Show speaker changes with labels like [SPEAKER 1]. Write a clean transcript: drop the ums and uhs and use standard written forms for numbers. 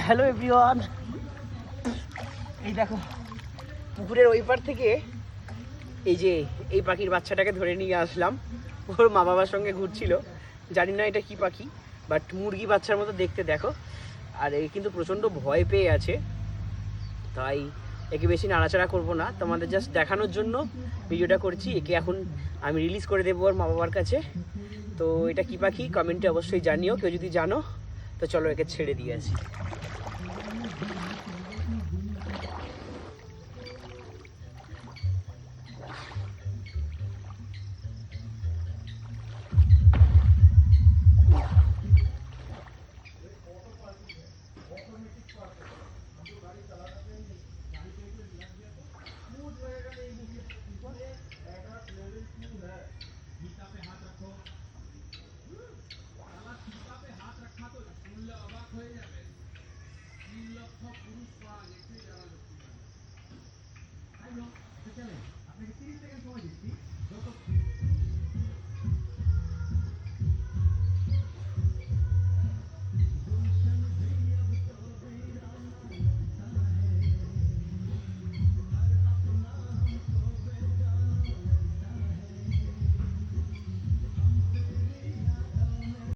[SPEAKER 1] Hello everyone, এই দেখো পুকুরের ওই পার থেকে এই যে এই পাখির বাচ্চাটাকে ধরে নিয়ে আসলাম। ওর মা বাবার সঙ্গে ঘুরছিল, জানি না এটা কি পাখি, বাট মুরগি বাচ্চার মতো দেখতে দেখো। আর এ কিন্তু প্রচণ্ড ভয় পেয়ে আছে, তাই একে বেশি নাড়াচাড়া করবো না, তোমাদের জাস্ট দেখানোর জন্য ভিডিওটা করছি। একে এখন আমি রিলিজ করে দেবো ওর মা বাবার কাছে। তো এটা কি পাখি কমেন্টে অবশ্যই জানিও, কেউ যদি জানো তো চলো একে ছেড়ে দিয়ে আসি।